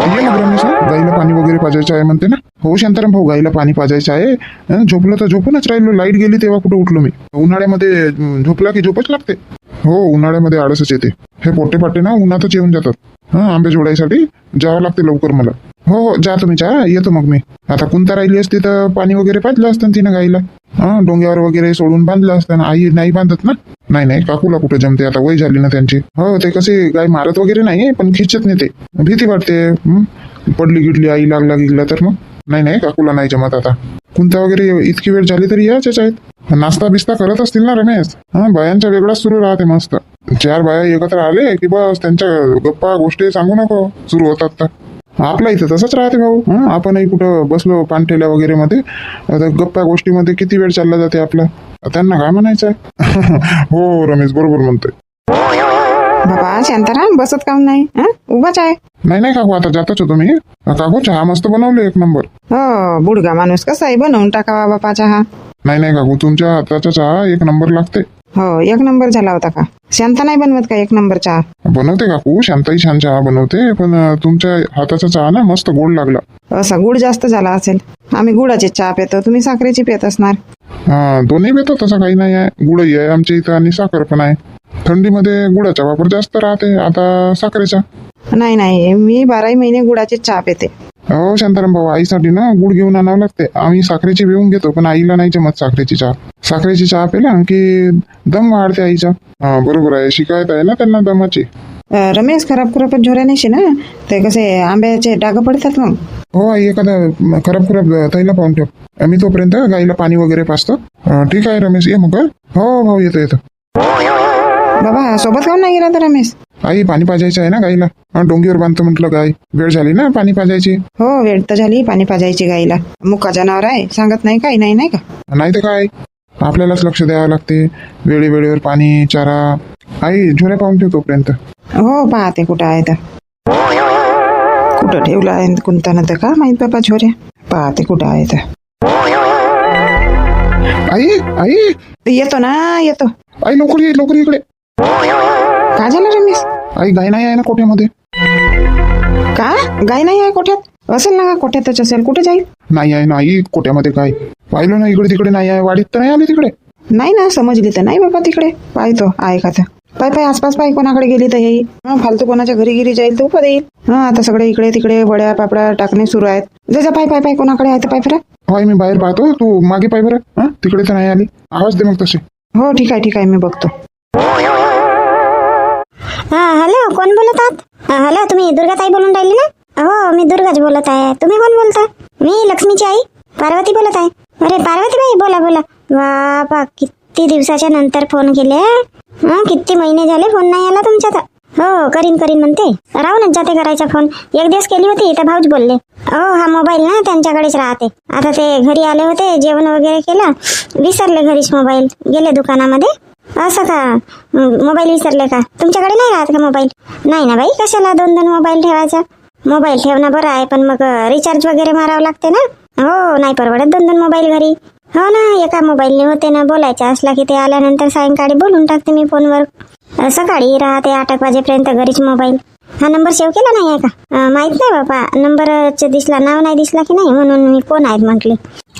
ये मग रमेश, गाईला पाणी वगैरे पाजायचं आहे म्हणते ना. हो शांताराम भाऊ, गाईला पाणी पाजायचं आहे. झोपलं तर झोपूनच राहिलो, लाईट गेली तेव्हा कुठं उठलो मी. उन्हाळ्यामध्ये झोपला की झोपच लागते. हो, उन्हाळ्यामध्ये आळसच येते. हे पोटे पाटे ना उन्हातच येऊन जातात. आंबे जोडायसाठी जावं लागते लवकर मला. हो हो, जा तुम्ही, जा, येतो मग मी. आता कुंता राहिली असती तर पाणी वगैरे पाजलं असतं तिनं गाईला. डोंग्यावर वगैरे सोडून बांधलं असतं. आई नाही बांधत ना. नाही, काकूला कुठं जमते, आता वय झाली ना त्यांची. हो, ते कसे गाय मारत वगैरे नाही, पण खिचत नाही ते. भीती वाटते. पडली गिडली आई लागला गिगला तर मग. नाही, काकूला नाही जमत आता. कुंता वगैरे इतकी वेळ झाली तरी याच्याच आहेत. नाश्ता बिस्ता करत असतील ना रमेश. बायांचा वेगळाच सुरू राहते मस्त. 4 बाया एकत्र आले की बस त्यांच्या गप्पा गोष्टी सांगू नको सुरू होतात. तर आपल्या इथं तसंच राहते भाऊ. आपणही कुठं बसलो पानठेल्या वगैरे मध्ये, गप्पा गोष्टीमध्ये किती वेळ चालला जाते आपला. त्यांना काय म्हणायचं आहे. हो रमेश, बरोबर म्हणतोय. बाबा शांताराम, बसत काऊन नाही? उभाच आहे. नाही काकू, आता जातच होतो मी. काकू चहा मस्त बनवले, 1 नंबर. हो, बुडगा माणूस कसा आहे, बनवून टाकावा बापा चहा. नाही काकू, तुमच्या हाताचा चहा 1 नंबर लागते. हो, 1 नंबर झाला होता का? शांता नाही बनवत का 1 नंबर चहा? बनवते काकू, शांताई छान चहा बनवते, पण तुमच्या हाताचा चहा ना मस्त गोड लागला. असा गुळ जास्त झाला असेल. आम्ही गुळाची चहा पितो, तुम्ही साखरेची पित असणार. दोन्ही पितो, तसं काही नाही आहे. गुळही आहे आमच्या इथं आणि साखर पण आहे. थंडीमध्ये गुळाचा वापर जास्त राहते, आता साखरेचा. नाही, मी 12 महिने गुळाची चहा पिते. हो शांताराम भाऊ, आईसाठी ना गुळ घेऊन आणावं लागते. आम्ही साखरेची पिऊन घेतो, पण आईला नाही जमत साखरेची चहा. साखरेची चहा पिला की दम वाढते आईचा. बरोबर आहे, शिकायत आहे ना त्यांना दमाची. रमेश, खराब झोऱ्या नाही ना, ते कसे आंब्याचे डाग पडतात मग. हो आई, एखादा खराब तैला पाहून ठेव. मी तोपर्यंत गाईला पाणी वगैरे पाजतो. ठीक आहे रमेश, ये मग. हो भाऊ, येतो. बाबा सोबत काऊन नाही गेला तर रमेश? आई, पाणी पाजायचं आहे ना गाईला. डोंगीवर बांधतो म्हटलं गाय. वेळ झाली ना पाणी पाजायची. हो, वेळ तर झाली पाणी पाजायची गाईला. मुका जनावर आहे, सांगत नाही काही नाही का? नाही तर काय, आपल्यालाच लक्ष द्यावं लागते. वेळेवर पाणी, चारा. आई, झोऱ्या पाहून ठेव तोपर्यंत. हो, पाहते कुठं आहे तर. कुठं ठेवलं आहे कोणता तर का माहित बाबा झोऱ्या. पाहते कुठं आहे तर. आई, येतो ना, येतो. आई लवकर इकडे. का झालं रमेश? आई, गाय नाही आहे ना कोठ्यामध्ये. का गाय नाही आहे कोठ्यात? असेल ना, कोठ्यातच असेल. कुठे जाईल? नाही आहे ना आई, कोठ्यामध्ये गाय. पाहिलं ना, इकडे तिकडे नाही आहे. वाडीत तर नाही आली तिकडे. नाही ना, समजली तर नाही बाबा तिकडे. पाहतो आहे का तर. पाय आसपास पाय, कोणाकडे गेली तर येईल. फालतू कोणाच्या घरी गिरी जाईल तर उपर येईल. आता सगळे इकडे तिकडे वड्या पापड्या टाकणे सुरू आहेत. जसा पाय कोणाकडे आहे तर पाय फिरा. होय, मी बाहेर पाहतो, तू मागे पाय बरं. तिकडे तर नाही आली. आवाज दे मग तसे. हो, ठीक आहे, मी बघतो. हॅलो, कोण बोलत आहात? हॅलो, तुम्ही दुर्गाताई बोलून राहिली ना? हो, मी दुर्गाच बोलत आहे. तुम्ही कोण बोलताय? मी लक्ष्मीची आई पार्वती बोलत आहे. अरे पार्वतीबाई, बोला. बापा, किती दिवसाच्या नंतर फोन केले. किती महिने झाले फोन नाही आला तुमचा तर. हो, करीन म्हणते. राहूनच जाते करायचा फोन. एक दिवस केली होती तर भाऊच बोलले. हो, हा मोबाईल ना त्यांच्याकडेच राहते. आता ते घरी आले होते, जेवण वगैरे केलं, विसरले घरीच मोबाईल. गेले दुकानामध्ये. असं का? मोबाईल विसरले का? तुमच्याकडे नाही राहत का मोबाईल? नाही ना बाई, कशाला 2 मोबाईल ठेवायचा? मोबाईल ठेवणं बरं आहे, पण मग रिचार्ज वगैरे मारावं लागते ना. हो, नाही परवडत 2 मोबाईल घरी. हो ना, एका मोबाईलने होते ना. बोलायचं असला की ते आल्यानंतर सायंकाळी बोलून टाकते मी फोनवर. सकाळी राहते 8 वाजेपर्यंत घरीच मोबाईल. हा नंबर सेव्ह केला नाही आहे का? माहित नाही बाबा, नंबर दिसला, नाव नाही दिसला की नाही, म्हणून मी कोण आहेत म्हटले.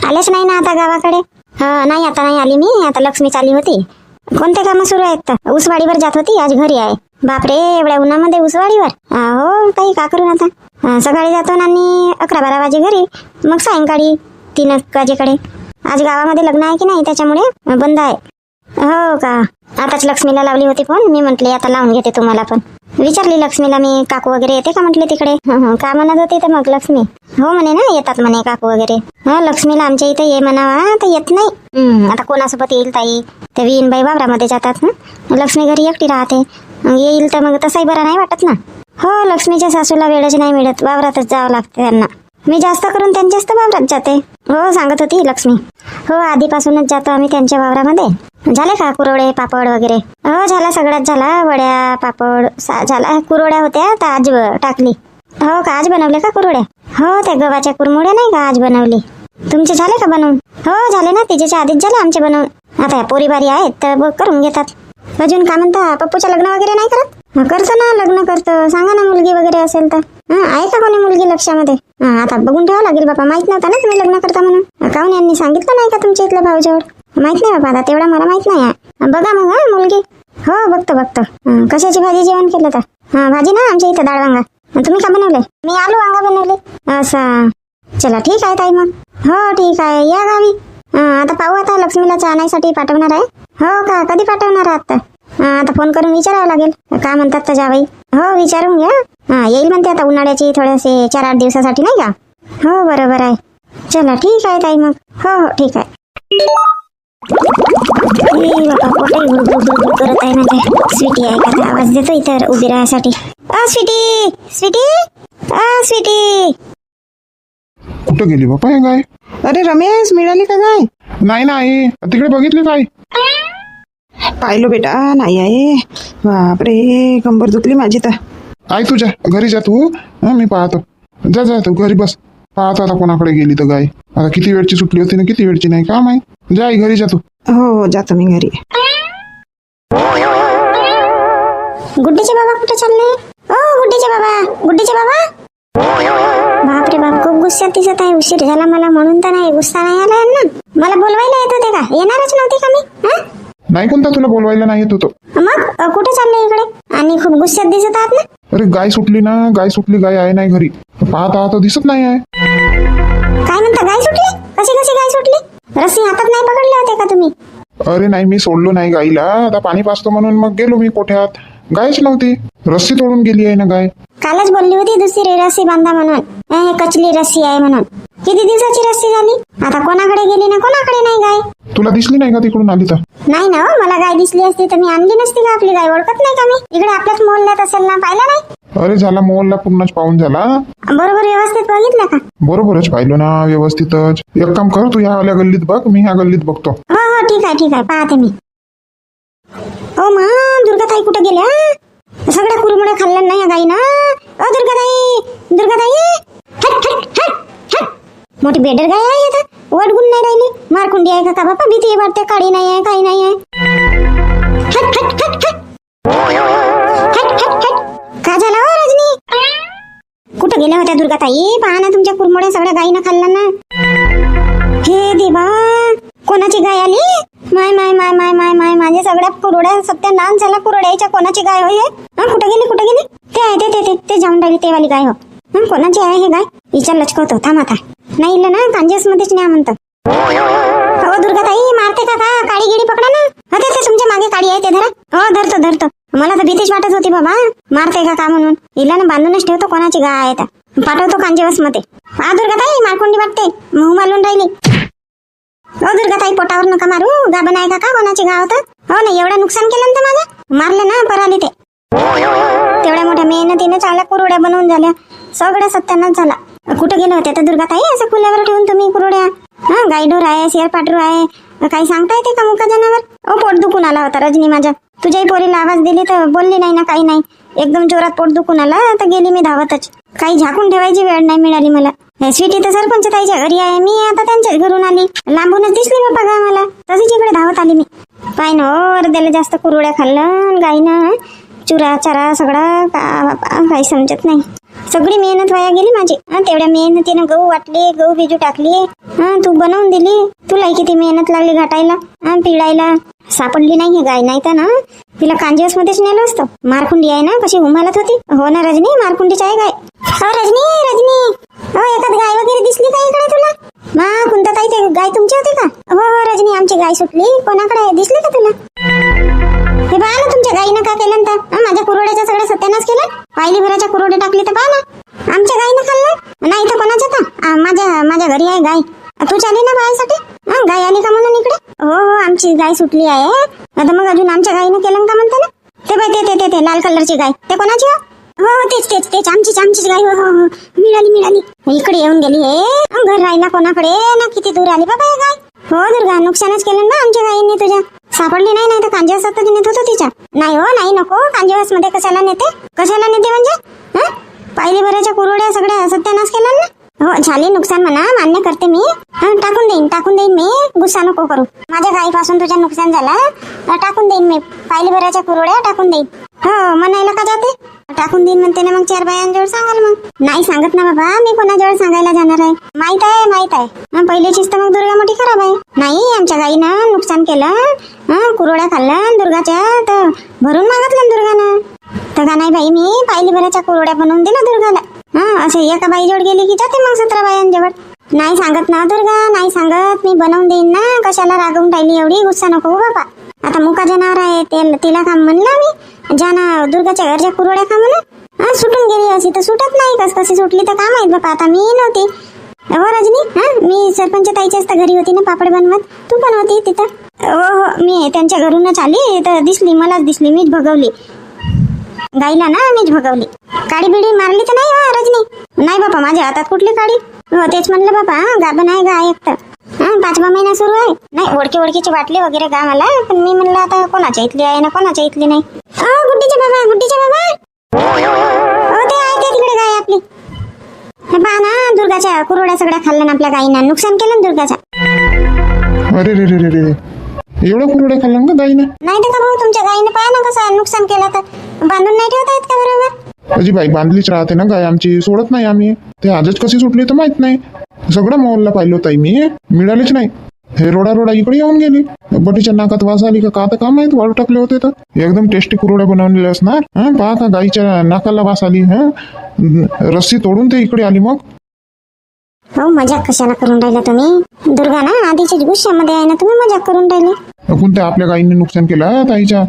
आलेच नाही ना आता गावाकडे? नाही, आता नाही आली मी. आता लक्ष्मी चालली होती. कोणते कामं सुरू आहेत तर? उसवाडीवर जात होती, आज घरी आहे. बापरे, एवढ्या उन्हामध्ये उसवाडीवर? हो, काही का करून आता. सकाळी जातो आणि 11-12 वाजे घरी, मग सायंकाळी 3 वाजेकडे. आज गावामध्ये लग्न आहे की नाही, त्याच्यामुळे बंद आहे. हो का? आताच लक्ष्मीला लावली होती फोन. मी म्हटले आता लावून घेते तुम्हाला पण. विचारली लक्ष्मीला मी, काकू वगैरे येते का म्हटले तिकडे. का म्हणत होती तर मग लक्ष्मी? हो म्हणे ना, येतात म्हणे काकू वगैरे. लक्ष्मीला आमच्या इथे ये म्हणावा तर येत नाही. आता कोणासोबत येईल ताई? ते विनबाई वावरामध्ये जातात ना, लक्ष्मी घरी एकटी राहते. येईल तर मग तसाही बरा नाही वाटत ना. हो, लक्ष्मीच्या सासूला वेळच नाही मिळत, वावरातच जावं लागते त्यांना. मी जास्त करून त्यांच्याच तर वावरात जाते. हो, सांगत होती लक्ष्मी. हो, आधीपासूनच जातो आम्ही त्यांच्या वावरामध्ये. झाले का कुरवडे पापड वगैरे? हो, झाला, सगळ्याच झाला. वड्या पापड झाला. कुरवड्या होत्या तर आज टाकली. हो का? आज बनवले का कुरवड्या? हो, त्या गव्हाच्या कुरमुड्या नाही का आज बनवली. तुमचे झाले का बनवून? हो, झाले ना, तिच्या आधीच झाले आमचे बनवून. आता पोरी बारी आहेत तर करून घेतात. अजून का म्हणता, पप्पूचं लग्न वगैरे नाही करत? करतो ना, लग्न करतो. सांगा ना मुलगी वगैरे असेल तर. आहे का कोणी मुलगी लक्षामध्ये? आता बघून ठेवावं लागेल बाबा. माहित नव्हता ना तुम्ही लग्न करता म्हणून. काहून यांनी सांगितलं नाही का तुमच्या इथल्या भाऊजवळ? माहित नाही बाबा, आता तेवढा मला माहित नाही आहे. बघा मग मुलगी. हो बघतो. कशाची भाजी जेवण केलं तर? भाजी ना आमच्या इथं डाळ वांगा. तुम्ही का बनवले? मी आलू वांगा बनवले. असं. चला ठीक आहे ताई मग. हो ठीक आहे, या गावी. आता पाहू, आता लक्ष्मीला चहा आणायसाठी पाठवणार आहे. हो का? कधी पाठवणार आहात? आता फोन करून विचारावं लागेल का म्हणतात तर जावई. हो विचारून घ्या. येईल म्हणते आता उन्हाळ्याची थोडेसे 4-8 दिवसासाठी नाही का? हो बरोबर आहे. चला ठीक आहे ताई मग. हो ठीक आहे. बाबा पोटही गुडगुड करत आहे माझे. स्वीटी आहे का? आवाज देतो इतर उभी राहायसाठी. स्वीटी स्वीटी स्वीटी. कुठं गेली बापा हे गाय? अरे रमेश, मिळाली का गाय? नाही ना आई, तिकडे बघितली काय? पाहिलो बेटा, नाही आहे. बापरे, कंबर दुखली माझी तर. आई तुझ्या घरी जा तू. मी पाहतो. जा तू घरी बस. पाहतो आता कोणाकडे गेली तर गाय. आता किती वेळची सुटली होती ना किती वेळची नाही का माहिती. जा आई घरी जा तू. हो जातो मी घरी. गुड्डीचे बाबा कुठे चालले? गुड्डीचे बाबा. बापरे बाप, खूप गुस्स्यात दिसत आहे. उशीर झाला मला म्हणून तर नाही, गुस्सा नाही आला यांना. मला बोलवायला येत होते का? येणारच नव्हती का मी? नाही कोणता तुला बोलवायला नाही येत होतो. मग कुठे चालले इकडे? आणि खूप गुस्स्यात दिसत आहात ना. अरे गाय सुटली ना, गाय सुटली. गाय आहे नाही घरी. पाहता दिसत नाही आहे. काय म्हणता? गाय सुटली? कशी गाय सुटली? रस्सी हातात नाही पकडले होते का तुम्ही? अरे नाही, मी सोडलो नाही गाईला. आता पाणी पाचतो म्हणून मग गेलो मी कोठ्यात. गायच नव्हती. रस्सी तोडून गेली आहे ना गाय. कालच बोलली होती दुसरी रस्सी बांधा म्हणून. हे कचली रस्सी आहे म्हणून. किती दिवसाची रस्सी झाली? आता कोणाकडे गेली ना कोणाकडे नाही गाय. तुला दिसली नाही का तिकडून आली तर? नाही ना, मला गाय दिसली असती तर मी आणली नसती का? आपली गाय ओळखत नाही का मी? इकडे आपल्याच मोहल्ल्यात असेल ना, पाहिलं नाही? अरे झाला, मोहल्ला पूर्णच पाहून झाला. बरोबर व्यवस्थित बघितलं का? बरोबरच पाहिलो ना, व्यवस्थितच. एक काम कर, तू ह्या आल्या गल्लीत बघ, मी ह्या गल्लीत बघतो. हो ठीक आहे पाहते मी. हो मा, दुर्गाताई कुठे गेल्या? सगळ्या कुरमुड्या खाल्ल्या नाही या गाई ना. दुर्गाताई हट. मोठी बेडर गाय आहे आता. वडगुण नाही राहिली. मारकुंडी आहे का बापा? भीती वाटते. काळी नाही आहे, काही नाही आहे. का झालं हो रजनी? कुठं गेल्या होत्या दुर्गाताई? पहा ना, तुमच्या कुरमुड्या सगळ्या गायीनं खाल्ल्या ना. हे देवा, कोणाची गाय आली? माय माझ्या सगळ्या कुरड्या सत्यानाश झाला. कुरड्याच्या कोणाची गाय होय? कुठे गेली? ते जाऊन राहिली ते वाली गाय हो. कोणाची आहे हे गाय? विचार लचकवतो. थांब आता. नाही इल्ल ना, कांजेस मध्येच न्या म्हणतो. हो दुर्गाताई, मारते का? काळी गिडी पकडा ना. ते तुमच्या मागे काळी आहे, ते धरा. हो धरतो. मला तर भीतीच वाटत होती बाबा, मारते का म्हणून. इला ना बांधूनच ठेवतो. कोणाची गाय आहे तर पाठवतो कांजेवस मध्ये. दुर्गाताई, मारकुंडी वाटते. मूह मालून राहिली. हो दुर्गाताई, पोटावर नका मारू. गाभण आहे का कोणाची गाव होतं? हो ना, एवढं नुकसान केलं ना माझं. मारले ना पराली ते. तेवढ्या मोठ्या मेहनतीने चांगल्या कुरड्या बनवून झाल्या. सगळ्या सत्यानाश झाला. कुठे गेले होते तर दुर्गाताई? असं खुल्यावर ठेवून तुम्ही कुरड्या? गायडोर आहे, शेर पाटरू आहे, काही सांगता येते का मुका जनावर? पोट दुखून आला होता रजनी माझ्या. तुझ्याही पोरीला आवाज दिली तर बोलली नाही ना, काही नाही. एकदम जोरात पोट दुखून आला तर गेली मी धावतच. काही झाकून ठेवायची वेळ नाही मिळाली मला. स्वीटी तर सरपंच ताईच्या घरी आहे. मी आता त्यांच्याच घरून आली. लांबूनच दिसली बाबा गा मला. तशीच इकडे धावत आली मी. काय ना अर्ध्याला जास्त कुरड्या खाल्लं गाईनं. चुरा चारा सगळा काही समजत नाही. सगळी मेहनत वाया गेली माझी. तेवढ्या मेहनतीनं गहू वाटले, गहू बिजू टाकली. तू बनवून दिली. तुलाही किती मेहनत लागली घाटायला, पिळायला. सापडली नाही ही गाय, नाही तर ना तिला कांजेस मध्येच नेलं असतं. मारकुंडी आहे ना, कशी हुमालत होती. हो ना रजनी, मारकुंडीच आहे गाय. हो रजनी. हो, एखाद गाय वगैरे दिसली का इकडे तुला? कोणता ताई, ते गाय तुमची होती का? हो रजनी, आमची गाय सुटली. कोणाकडे दिसली का तुला? हे पहा ना, तुमच्या गायीनं का केलं तर? माझ्या कुरड्याचा सगळं सत्यानाश केलं. पायली भराच्या कुरडे टाकले तर पहा ना. आमच्या गायीनं खाल्लं नाही तर कोणाच्या तर? माझ्या घरी आहे गाय. तू चाली ना पाहायसाठी? गाय आली का म्हणून इकडे? हो आमची गाय सुटली आहे. आता मग अजून आमच्या गायीनं केलं का म्हणता ना? ते बाई ते लाल कलरची गाय, ते कोणाची हो? तेच आमचीच गाय. हो मिळाली. इकडे येऊन गेली. हे घर राहिला कोणाकडे ना. किती दूर आली बाबा हे गाय. हो दुर्गा, नुकसानच केलं ना आमच्या गायींनी तुझ्या. सापडली नाही तर कांजेवास नेत होतो तिच्या. नाही हो, नाही नको. कांजेवास मध्ये कशाला नेते म्हणजे? पायली भराच्या कुरड्या सगळ्या सत्यानाश केला ना. हो झाली नुकसान म्हणा, मान्य करते मी. टाकून देईन मी, गुस्सा नको करू. माझ्या गाईपासून तुझं नुकसान झाला, टाकून देईन मी. पायलीभराच्या कुरोड्या टाकून देईन. हो म्हणायला का जाते, टाकून देईन म्हणते ना. मग 4 बायांजवळ सांगाल. मग नाही सांगत ना बाबा, मी कोणाजवळ सांगायला जाणार आहे. माहित आहे. पहिल्याचीच तर मग दुर्गा मोठी खराब आहे. नाही, आमच्या गाईनं नुकसान केलं, कुरोड्या खाल्लं दुर्गाच्या, तर भरून मागितलं दुर्गानं. तर का नाही बाई, मी पायलीभराच्या कुरोड्या बनवून दिल्या दुर्गाला. असे एका बाईजवळ गेली की जाते मग 17 बायांजवळ. नाही सांगत ना दुर्गा, नाही सांगत. मी बनवून देईन ना. कशाला रागवून राहिली एवढी, गुस्सा नको हो बाबा. आता मुका जनावर आहे, तिला काम म्हणलं मी. ज्यानं दुर्गाच्या घरच्या कुरोड्या खा म्हणून सुटून गेली. अशी तर सुटत नाही, कशी सुटली तर काय माहित बाबा. आता मी नव्हती हो रजनी. मी सरपंच ताईच्याच तर घरी होती ना पापड बनवत. तू पण होती तिथं. हो, मी त्यांच्या घरूनच आली तर दिसली, मलाच दिसली. मीच भगवली गाईला ना, मीच भगवली. काडी बिडी मारली तर नाही हो रजनी? नाही बापा, माझ्या हातात कुठली काडी. हो तेच म्हणलं बाबा, गाभण आहे गाय एक तर. 5वा महिना सुरू आहे. नाही, ओळखीचे वाटले वगैरे गा मला, पण मी म्हणलं आता कोणाच्या इथली आहे ना कोणाच्या इथली नाही. गुड्डीचे बाबा. हो ते आहे, ते तिकडे गाय आपली. पहा ना, दुर्गाच्या कुरोड्या सगळ्या खाल्ल्या ना आपल्या गाईनं. नुकसान केलं ना दुर्गाच्या. अरे रे रे रे रे, एवढं कुरोड्या खाल्लं का गाईनं? नाही तर का भाऊ, तुमच्या गाईनं पहा ना कसं नुकसान केलं. तर बांधून नाही ठेवता येत का बरोबर? अजी बाई, बांधलीच राहते ना गाय आमची, सोडत नाही आम्ही. ते आजच कशी सुटली तर माहित नाही. सगळं मोहल्ला पाहिलं ताई मी, मिळालीच नाही. हे रोडा इकडे येऊन गेली. बटीच्या नाकात वास आली का तर का माहित, वाळू टाकले होते तर एकदम टेस्टी कुरोड्या बनवलेले असणार. पहा का गाईच्या नाकाला वास आली. रस्सी तोडून ते इकडे आली. मग हो, मजाक कशाला करून राहिला तुम्ही? दुर्गा ना आधीच्याच गुस्स्यामध्ये आहे ना, तुम्ही मजाक करून राहिले. कोणत्या आपल्या गाईने नुकसान केलं ताईच्या?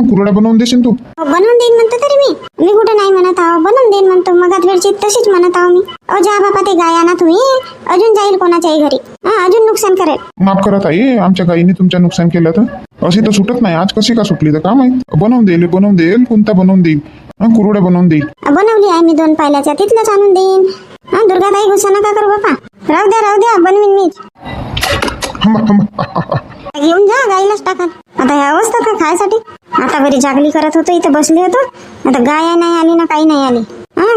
कुरोड्या बनवून देशील तू? बनवून देईन म्हणतो तरी मी कुठे नाही म्हणत आहो. बनवून देईन म्हणतो. मगात वेळची तशीच म्हणत आहो मी. जा बाबा, ते गाय आणा तुम्ही. अजून जाईल कोणाच्याही घरी, अजून नुकसान करेल. माफ करा ताई, आमच्या गाईने तुमच्या नुकसान केलं तर अशी तर सुटत नाही. आज कशी का सुटली तर का माहित. बनवून देईल. कोणता बनवून देईल? कुरोड्या बनवून देईल. बनवली आहे मी 2 पायल्याच्या, तिथलंच आणून देईन. दुर्गा ताई, गुस्सा नका करू बापा. राहू द्या, बनवीन मीच. घेऊन जा गाईलाच टाका. आता ह्या अवस्था का खायसाठी? आता बरी जागली करत होतो, इथं बसले होतो. आता गाय नाही आली ना, काही नाही आली.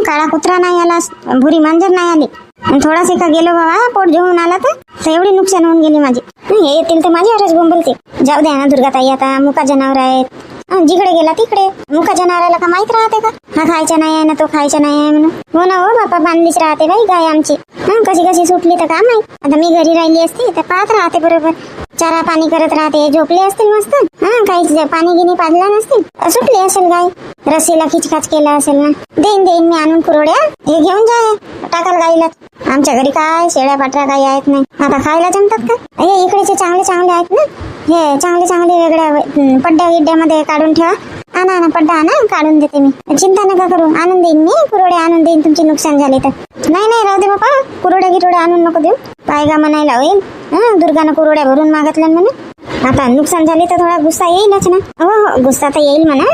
काळा कुत्रा नाही आला, भुरी मांजर नाही आली. थोडासा का गेलो बाबा, पोट घेऊन आला तर एवढी नुकसान होऊन गेली माझी. हे येतील तर माझ्यावरच बोंबलते. जाऊ द्या ना दुर्गा ताई, आता मुका जनावर आहेत. जिकडे गेला तिकडे. मुका जनावराला का माहित राहते का हा खायचा नाही आहे ना तो खायचा नाही आहे म्हणून? हो ना, हो बापा, बांधलीच राहते बाई गाय आमची. कशी सुटली तर का माहित. आता मी घरी राहिली असती तर पाहत राहते बरोबर. चारा पाणी करत राहते. झोपले असतील मस्त. काही पाणी गिनी पाजला नसतील, सुटली असेल गाय. रस्सीला खिचखाच केला असेल ना. देईन मी आणून कुरोड्या. हे घेऊन जा, टाकाल गाईला. आमच्या घरी काय शेळ्या पाटऱ्या काही आहेत नाही. आता खायला जमतात का? हे इकडेचे चांगले आहेत ना. हे चांगले वेगळ्या पड्ड्या गिड्ड्यामध्ये काढून ठेवा. आणा पड्डा आणा, काढून देते मी. चिंता नका करू, आणून देईन मी. कुरोड्या आणून देईन तुमचे नुकसान झाले तर. नाही राहू दे बापा, कुरोड्या आणून नको देऊ. पायगा म्हणायला होईल. दुर्गानं कुरोड्या भरून मागितल्या म्हणून. आता नुकसान झाले तर थोडा गुस्सा येईलच ना. हो, गुस्सा तर येईल म्हणा.